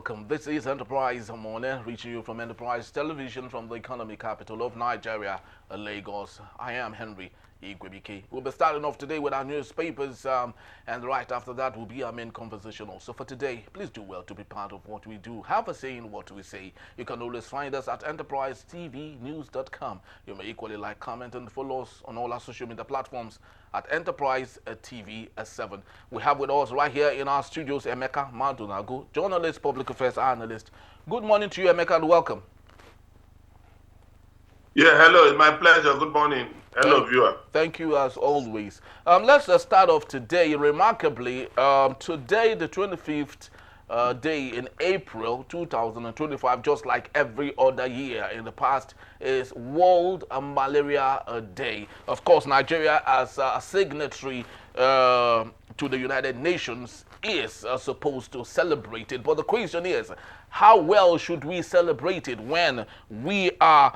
welcome. This is Enterprise Morning, reaching you from Enterprise Television from the economic capital of Nigeria, Lagos. I am Henry Igwebike. We'll be starting off today with our newspapers, and right after that will be our main conversation also for today. Please do well to be part of what we do. Have a say in what we say. You can always find us at enterprisetvnews.com. You may equally like, comment, and follow us on all our social media platforms at Enterprise TV 7. We have with us right here in our studios Emeka Madunago, journalist, public affairs analyst. Good morning to you, Emeka, and welcome. Yeah, hello, it's my pleasure. Good morning. Hello, viewer. Thank you as always. Let's start off today. Remarkably, today, the 25th day in April 2025, just like every other year in the past, is World Malaria Day. Of course, Nigeria, as a signatory to the United Nations, is supposed to celebrate it. But the question is, how well should we celebrate it when we are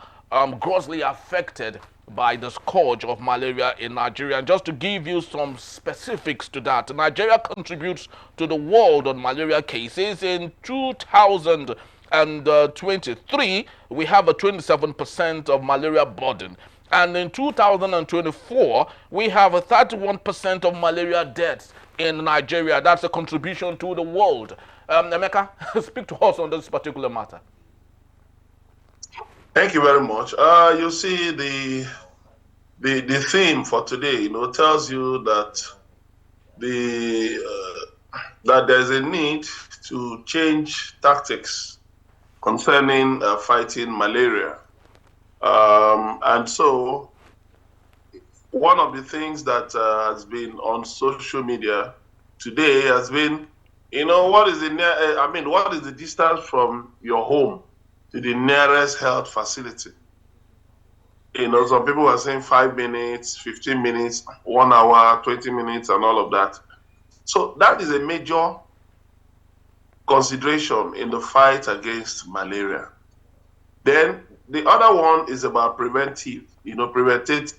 grossly affected by the scourge of malaria in Nigeria? And just to give you some specifics to that, Nigeria contributes to the world on malaria cases. In 2023, we have a 27% of malaria burden. And in 2024, we have a 31% of malaria deaths in Nigeria. That's a contribution to the world. Emeka, speak to us on this particular matter. Thank you very much. You see, the theme for today, tells you that that there's a need to change tactics concerning fighting malaria, and so one of the things that has been on social media today has been, what is what is the distance from your home to the nearest health facility? Some people are saying 5 minutes, 15 minutes, 1 hour, 20 minutes, and all of that. So that is a major consideration in the fight against malaria. Then the other one is about preventative, preventive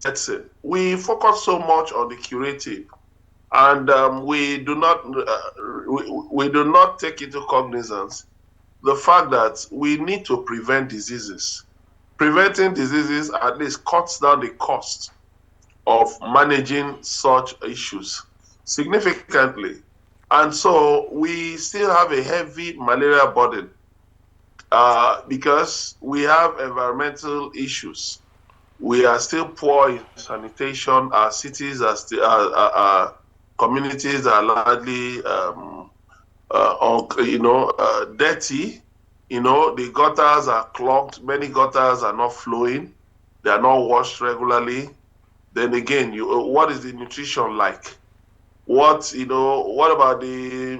medicine. We focus so much on the curative, and we do not take into cognizance the fact that we need to prevent diseases. Preventing diseases at least cuts down the cost of managing such issues significantly. And so we still have a heavy malaria burden because we have environmental issues. We are still poor in sanitation. Our cities are still, communities are largely dirty. The gutters are clogged. Many gutters are not flowing. They are not washed regularly. Then again, what is the nutrition like? What about the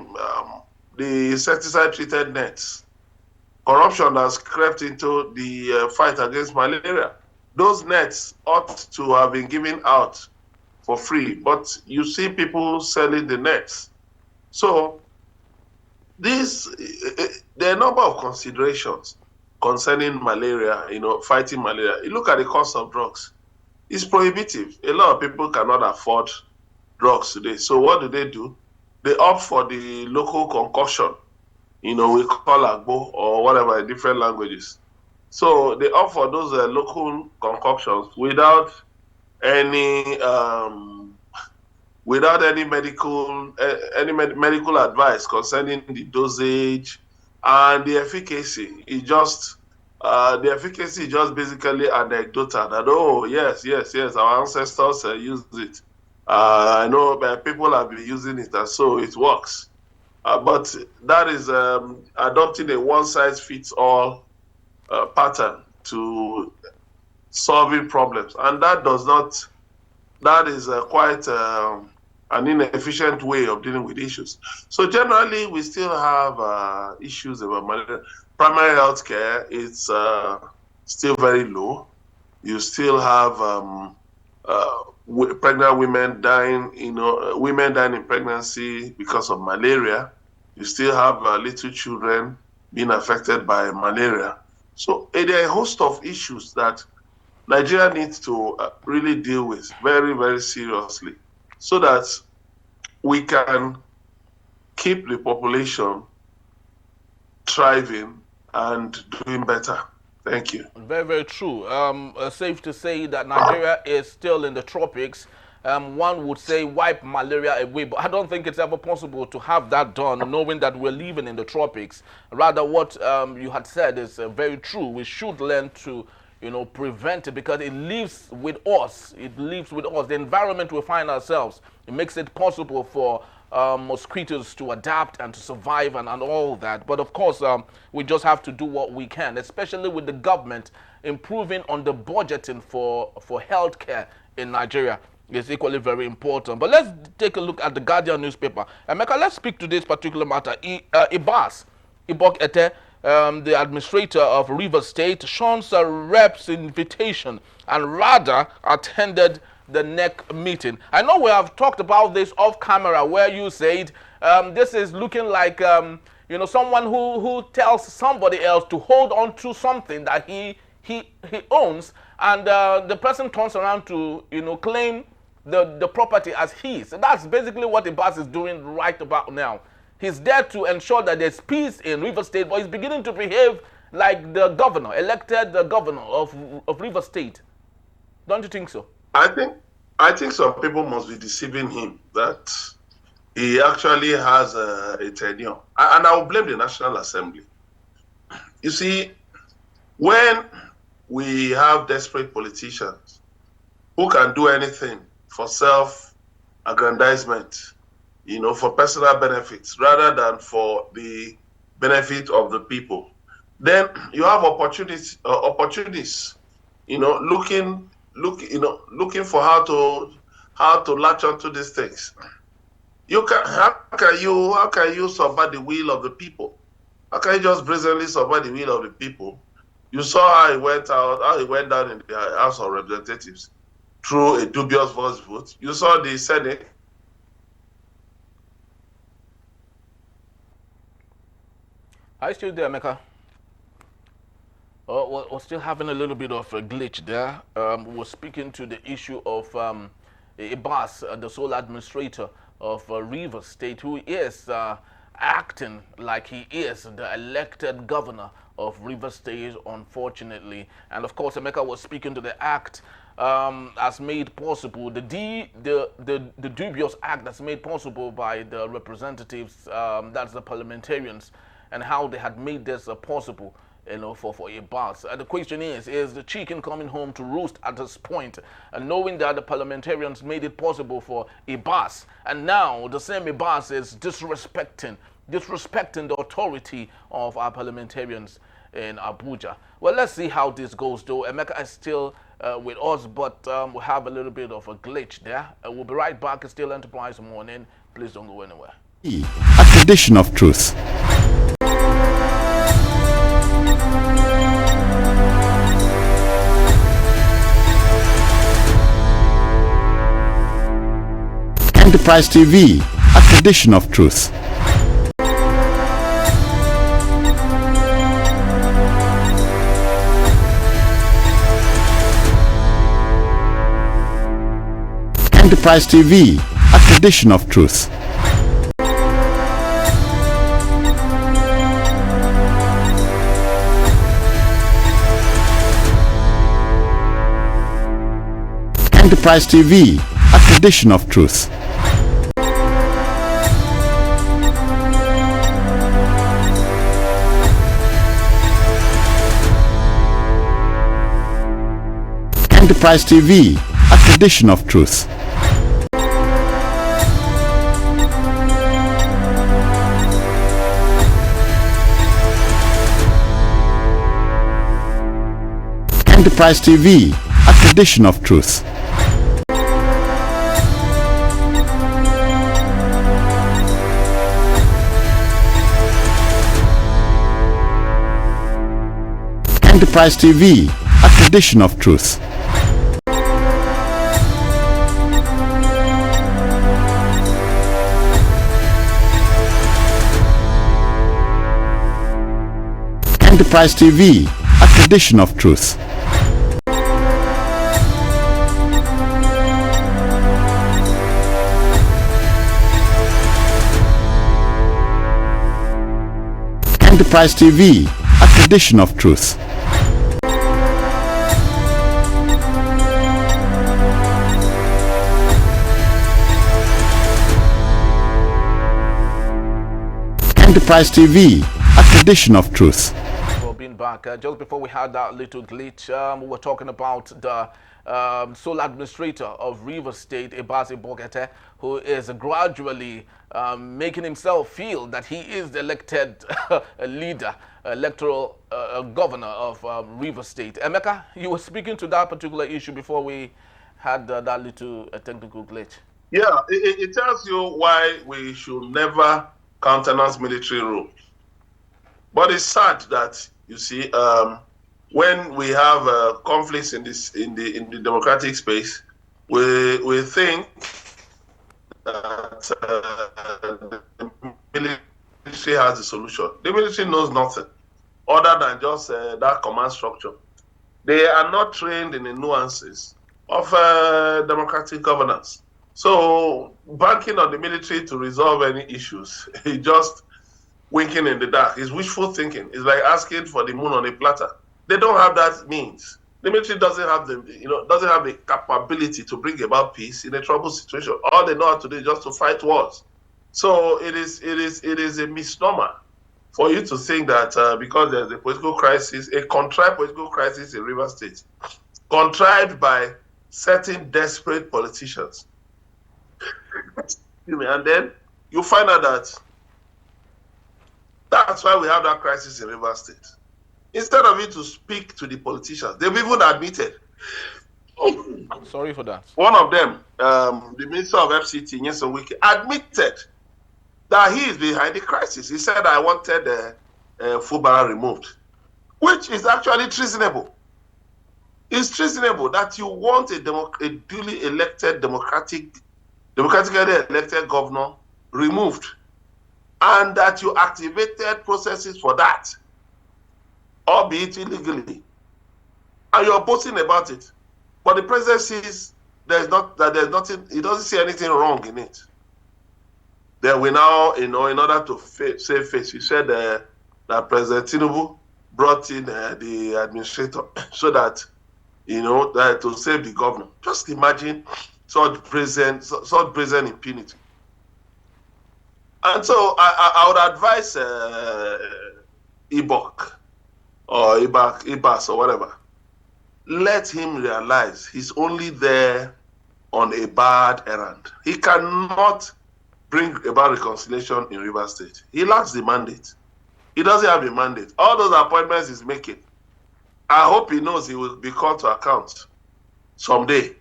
insecticide treated nets? Corruption has crept into the fight against malaria. Those nets ought to have been given out for free, but you see people selling the nets. So there are a number of considerations concerning malaria, fighting malaria. You look at the cost of drugs. It's prohibitive. A lot of people cannot afford drugs today. So what do? They opt for the local concoction, we call agbo or whatever in different languages. So they opt for those local concoctions without any medical advice concerning the dosage and the efficacy. The efficacy is just basically anecdotal. That yes, our ancestors used it. I know people have been using it, and so it works. But that is adopting a one-size-fits-all pattern to solving problems, and that is quite an inefficient way of dealing with issues. So generally, we still have issues about malaria. Primary health care is still very low. You still have pregnant women dying, women dying in pregnancy because of malaria. You still have little children being affected by malaria. So there are a host of issues that Nigeria needs to really deal with very, very seriously, so that we can keep the population thriving and doing better. Thank you. Very, very true. Safe to say that Nigeria is still in the tropics. One would say wipe malaria away, but I don't think it's ever possible to have that done, knowing that we're living in the tropics. Rather, what you had said is very true. We should learn to, prevent it because it lives with us. It lives with us. The environment we find ourselves, it makes it possible for mosquitoes to adapt and to survive and all that. But of course, we just have to do what we can, especially with the government improving on the budgeting for healthcare in Nigeria. Is equally very important. But let's take a look at the Guardian newspaper. Emeka, let's speak to this particular matter. Ibas, Ibok Ete, the administrator of Rivers State, shuns a rep's invitation and rather attended the NEC meeting. I know we have talked about this off camera where you said this is looking like someone who tells somebody else to hold on to something that he owns, and the person turns around to claim the property as his. So that's basically what Ibas is doing right about now. He's there to ensure that there's peace in Rivers State, but he's beginning to behave like the governor, elected the governor of Rivers State. Don't you think so? I think some people must be deceiving him that he actually has a tenure. And I will blame the National Assembly. You see, when we have desperate politicians who can do anything for self-aggrandizement, for personal benefits rather than for the benefit of the people, then you have opportunities, looking for how to latch onto these things. How can you subvert the will of the people? How can you just brazenly subvert the will of the people? You saw how he went down in the House of Representatives through a dubious vote. You saw the Senate. Are you still there, Emeka? We're still having a little bit of a glitch there. We're speaking to the issue of Ibas, the sole administrator of Rivers State, who is acting like he is the elected governor of Rivers State, unfortunately. And of course, Emeka was speaking to the act as made possible, the dubious act that's made possible by the representatives, that's the parliamentarians, and how they had made this possible, for Ibas. The question is the chicken coming home to roost at this point, and knowing that the parliamentarians made it possible for Ibas, and now the same Ibas is disrespecting the authority of our parliamentarians in Abuja. Well, let's see how this goes, though. Emeka is still with us, but we have a little bit of a glitch there. We'll be right back. It's still Enterprise Morning. Please don't go anywhere. A tradition of truth. Enterprise TV, a tradition of truth. Enterprise TV, a tradition of truth. Enterprise TV, a tradition of truth. Enterprise TV, a tradition of truth. Enterprise TV, a tradition of truth. Enterprise TV, a tradition of truth. Enterprise TV, a tradition of truth. Enterprise TV, a tradition of truth. Enterprise TV, a tradition of truth. For being back, just before we had that little glitch, we were talking about the sole administrator of Rivers State, Ebasi Bokete, who is gradually making himself feel that he is the elected leader, electoral governor of Rivers State. Emeka, you were speaking to that particular issue before we had that little technical glitch. Yeah, it tells you why we should never countenance military rule. But it's sad that, you see, when we have conflicts in the democratic space, we think that the military has the solution. The military knows nothing other than just that command structure. They are not trained in the nuances of democratic governance. So banking on the military to resolve any issues is just winking in the dark. It's wishful thinking. It's like asking for the moon on a platter. They don't have that means. The military doesn't have the capability to bring about peace in a troubled situation. All they know how to do is just to fight wars. So it is a misnomer for you to think that because there's a political crisis, a contrived political crisis in Rivers State, contrived by certain desperate politicians. And then you find out that that's why we have that crisis in Rivers State. Instead of you to speak to the politicians, they've even admitted. Sorry for that. One of them, the Minister of FCT, Nyesom Wike, admitted that he is behind the crisis. He said, I wanted Fubara removed, which is actually treasonable. It's treasonable that you want a duly elected, democratically elected governor removed, and that you activated processes for that, albeit illegally, and you're boasting about it. But the president sees there's nothing. He doesn't see anything wrong in it. Then we now, in order to save face, he said that President Tinubu brought in the administrator so that that to save the governor. Just imagine such present impunity. And so I would advise Ibok or Ibas or whatever, let him realize he's only there on a bad errand. He cannot bring about reconciliation in Rivers State. He lacks the mandate. He doesn't have a mandate. All those appointments he's making, I hope he knows he will be called to account someday.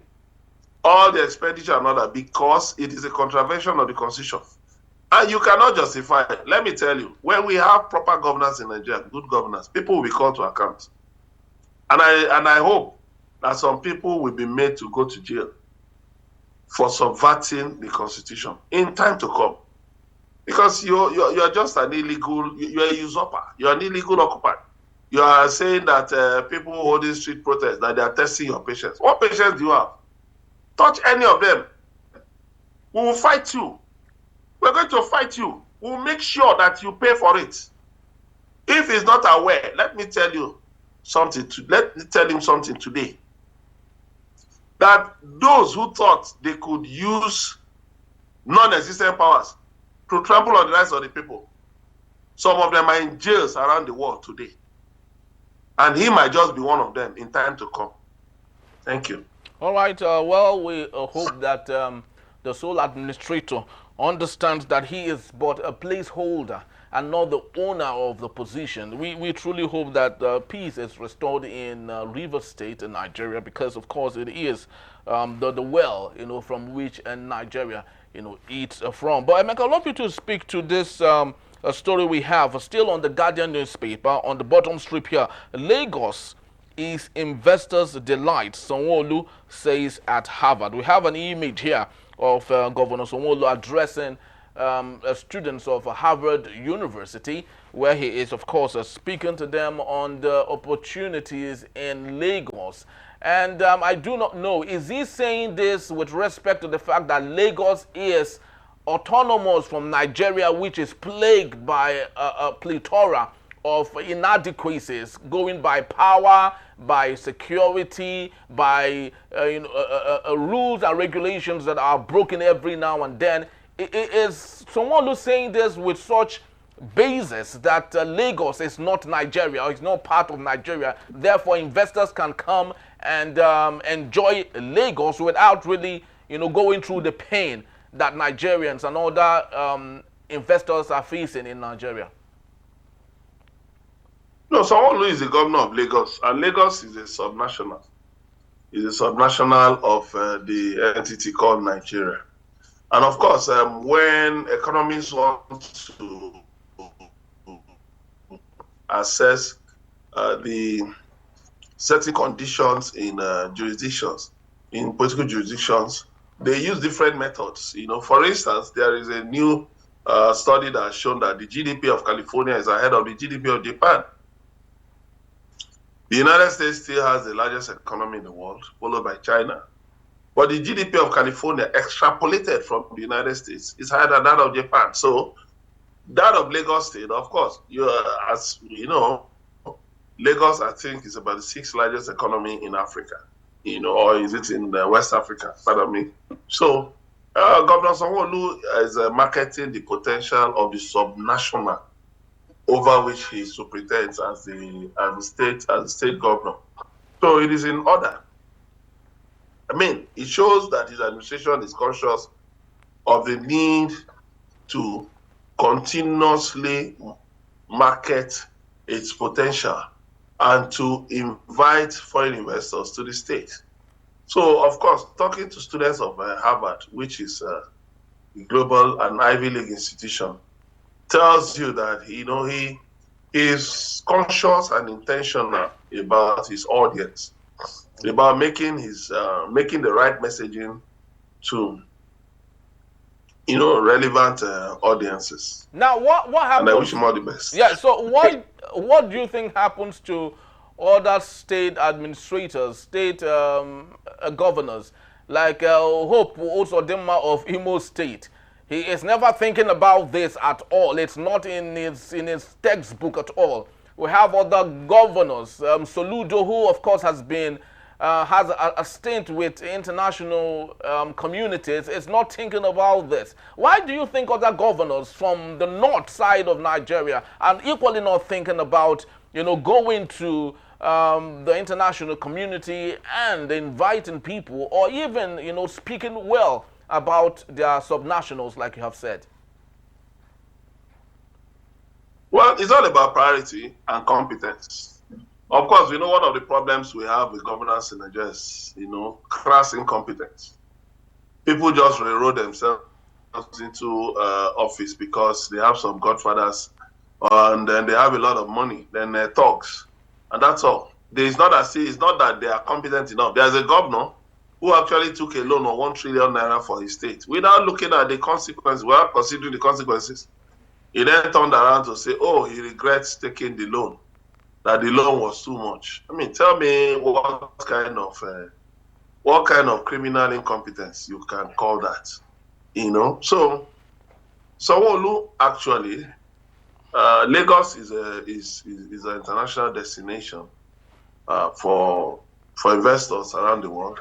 All the expenditure and all that, because it is a contravention of the Constitution. And you cannot justify it. Let me tell you, when we have proper governance in Nigeria, good governance, people will be called to account. And I hope that some people will be made to go to jail for subverting the Constitution in time to come. Because you're just an illegal, you're a usurper, you're an illegal occupier. You are saying that people holding street protests, that they are testing your patience. What patience do you have? Touch any of them. We will fight you. We're going to fight you. We'll make sure that you pay for it. If he's not aware, let me tell you something. Let me tell him something today. That those who thought they could use non-existent powers to trample on the rights of the people, some of them are in jails around the world today. And he might just be one of them in time to come. Thank you. All right. Well, we hope that the sole administrator understands that he is but a placeholder and not the owner of the position. We truly hope that peace is restored in Rivers State in Nigeria, because of course it is the well, from which Nigeria, eats from. But Emeka, I'd love you to speak to this story we have still on the Guardian newspaper on the bottom strip here. Lagos is investors' delight, Sanwo-Olu says at Harvard. We have an image here of Governor Sanwo-Olu addressing students of Harvard University, where he is, of course, speaking to them on the opportunities in Lagos. And I do not know, is he saying this with respect to the fact that Lagos is autonomous from Nigeria, which is plagued by a plethora of inadequacies going by power, by security, by rules and regulations that are broken every now and then. Is someone who's saying this with such basis that Lagos is not Nigeria or is not part of Nigeria, therefore investors can come and enjoy Lagos without really going through the pain that Nigerians and other investors are facing in Nigeria? No, someone who is the governor of Lagos, and Lagos is a subnational. Is a subnational of the entity called Nigeria. And of course, when economists want to assess the certain conditions in jurisdictions, in political jurisdictions, they use different methods. For instance, there is a new study that has shown that the GDP of California is ahead of the GDP of Japan. The United States still has the largest economy in the world, followed by China. But the GDP of California, extrapolated from the United States, is higher than that of Japan. So that of Lagos State, of course, as you know, Lagos, I think, is about the sixth largest economy in Africa, or is it in West Africa? Pardon me. So Governor Sanwo-Olu is marketing the potential of the subnational over which he superintends as the state governor. So it is in order. I mean, it shows that his administration is conscious of the need to continuously market its potential and to invite foreign investors to the state. So, of course, talking to students of Harvard, which is a global and Ivy League institution, tells you that he is conscious and intentional about his audience, about making the right messaging to relevant audiences. Now, what happens? And I wish him all the best. Yeah. So what do you think happens to other state administrators, state governors, like Hope Uzodinma of Imo State? He is never thinking about this at all. It's not in his textbook at all. We have other governors, Soludo, who of course has a stint with international communities, is not thinking about this. Why do you think other governors from the north side of Nigeria are equally not thinking about going to the international community and inviting people, or even speaking well about their subnationals, like you have said? Well, it's all about priority and competence. Of course, one of the problems we have with governance in Nigeria is, crass incompetence. People just railroad themselves into office because they have some godfathers and then they have a lot of money, then they're thugs, and that's all. It's not that they are competent enough. There's a governor who actually took a loan of 1 trillion naira for his state without looking at the consequences, without considering the consequences. He then turned around to say, he regrets taking the loan, that the loan was too much. I mean, tell me what kind of criminal incompetence you can call that, So, Sanwo-Olu actually, Lagos is an international destination for investors around the world.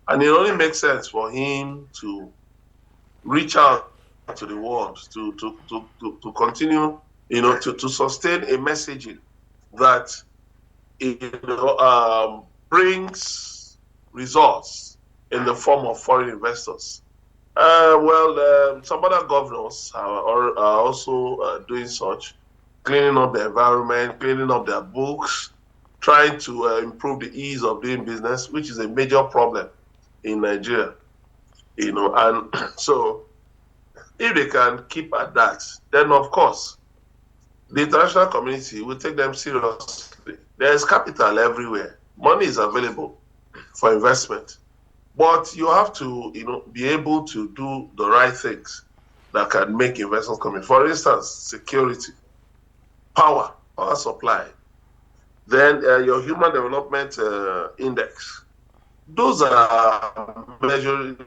And it only makes sense for him to reach out to the world, to continue, to sustain a messaging that brings results in the form of foreign investors. Some other governors are also doing such, cleaning up the environment, cleaning up their books, trying to improve the ease of doing business, which is a major problem in Nigeria, and so if they can keep at that, then of course the international community will take them seriously. There is capital everywhere. Money is available for investment, but you have to, be able to do the right things that can make investors come in. For instance, security, power supply, then your human development index. Those are measured.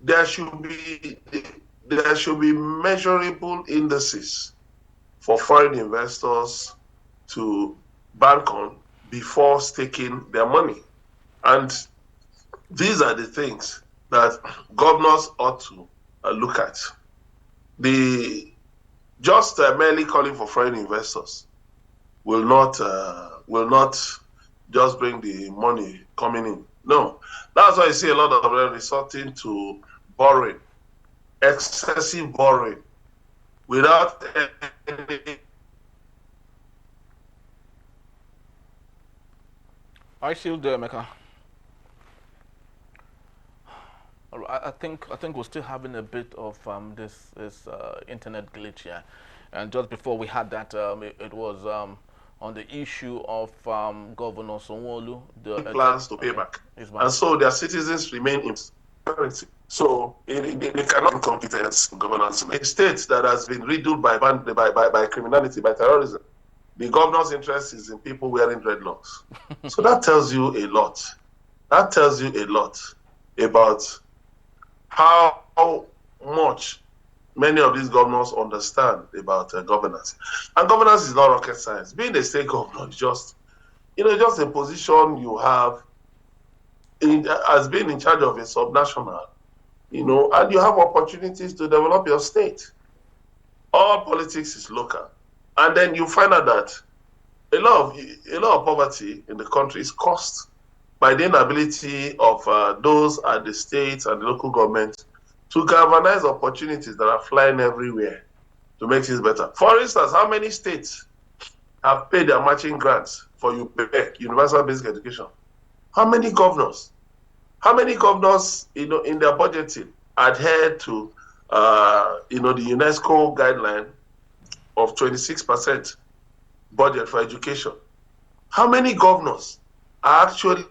There should be measurable indices for foreign investors to bank on before staking their money. And these are the things that governors ought to look at. The just merely calling for foreign investors will not just bring the money coming in. No, that's why you see a lot of them resorting to borrowing, excessive borrowing, without any. I still there, Mecca. I think we're still having a bit of this internet glitch here, and just before we had that, it was on the issue of Governor Sanwo-Olu, the plans to pay back, and so their citizens remain in currency. So they cannot competence governance. A state that has been riddled by criminality, by terrorism, the governor's interest is in people wearing dreadlocks. So that tells you a lot. That tells you a lot about how much many of these governors understand about governance. And governance is not rocket science. Being a state governor is just a position you have as being in charge of a subnational, and you have opportunities to develop your state. All politics is local. And then you find out that a lot of poverty in the country is caused by the inability of those at the states and the local government to galvanize opportunities that are flying everywhere to make things better. For instance, how many states have paid their matching grants for UPEC, Universal Basic Education? How many governors? How many governors, in their budgeting adhere to, the UNESCO guideline of 26% budget for education? How many governors are actually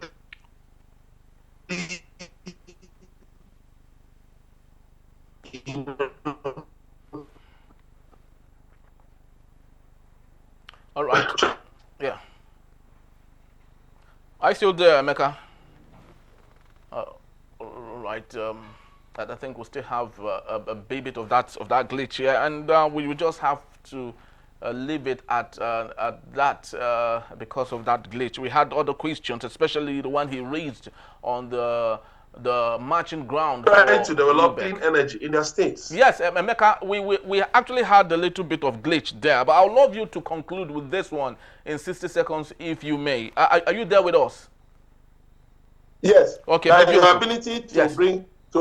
all right? Yeah. I still there, Emeka? All right. I think we still have a bit of that glitch here, and we will just have to leave it at that because of that glitch. We had other questions, especially the one he raised on the marching ground trying to develop clean energy in their states. Yes, Emeka, we actually had a little bit of glitch there, but I would love you to conclude with this one in 60 seconds, if you may. Are you there with us? Yes. Okay. Your ability to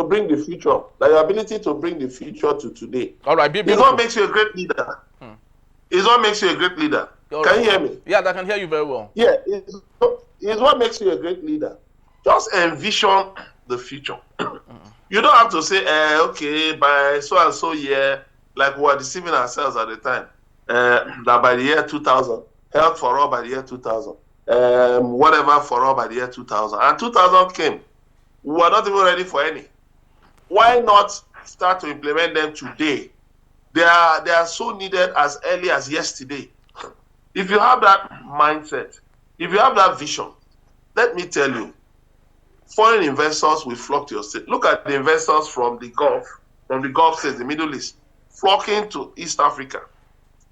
bring the future, your ability to bring the future to today. All right. It's what makes you a great leader. It's what makes you a great leader. Can you hear me? Yeah, I can hear you very well. Yeah, it's what makes you a great leader. Just envision the future. You don't have to say, okay, by so and so year, like we were deceiving ourselves at the time, that by the year 2000, health for all by the year 2000, whatever for all by the year 2000. And 2000 came. We were not even ready for any. Why not start to implement them today? They are so needed as early as yesterday. If you have that mindset, if you have that vision, let me tell you, foreign investors will flock to your state. Look at the investors from the Gulf states, the Middle East, flocking to East Africa.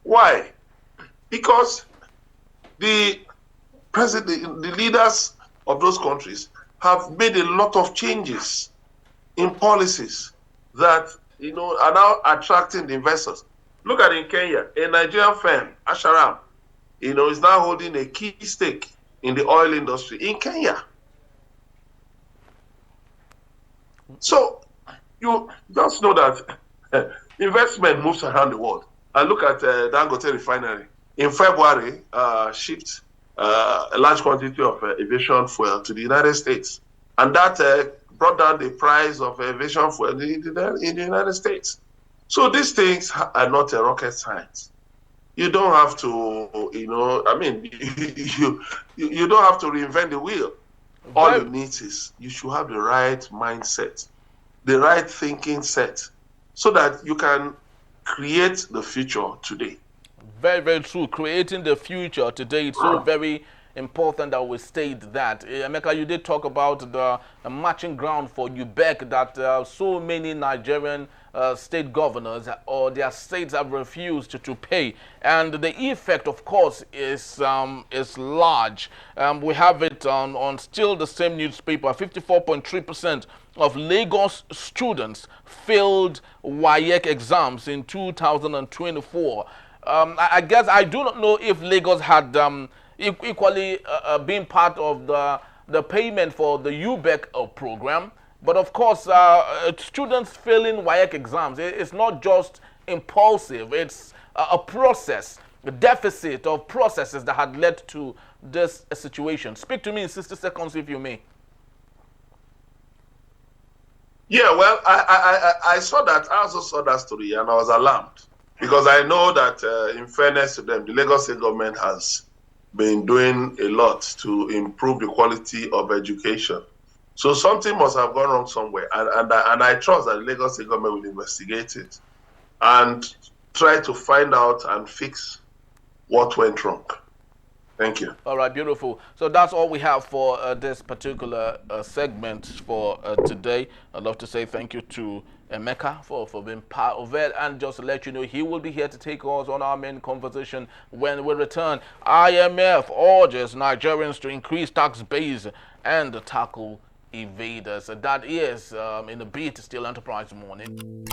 Why? Because the leaders of those countries have made a lot of changes in policies that are now attracting the investors. Look at in Kenya, a Nigerian firm, Asharam, is now holding a key stake in the oil industry in Kenya. So you just know that investment moves around the world. And look at Dangote refinery. In February, shipped a large quantity of aviation fuel to the United States. And that brought down the price of aviation fuel in the United States. So these things are not a rocket science. You don't have to, you don't have to reinvent the wheel. All you need is you should have the right mindset, the right thinking set, so that you can create the future today. Very, very true. Creating the future today, it's so very important that we state that. Emeka, you did talk about the matching ground for UBEC that so many Nigerian state governors or their states have refused to pay, and the effect, of course, is large. We have it on still the same newspaper. 54.3% of Lagos students failed WAEC exams in 2024. I guess I do not know if Lagos had equally been part of the payment for the UBEC program. But of course, students failing WAEC exams, it's not just impulsive, it's a process, a deficit of processes that had led to this situation. Speak to me in 60 seconds if you may. Yeah, well, I saw that. I also saw that story, and I was alarmed because I know that, in fairness to them, the Lagos State government has been doing a lot to improve the quality of education. So something must have gone wrong somewhere, and I trust that the Lagos State government will investigate it and try to find out and fix what went wrong. Thank you. All right, beautiful. So that's all we have for this particular segment for today. I'd love to say thank you to Emeka for being part of it, and just to let you know, he will be here to take us on our main conversation when we return. IMF urges Nigerians to increase tax base and tackle evaders. That is in the beat, Still Enterprise Morning.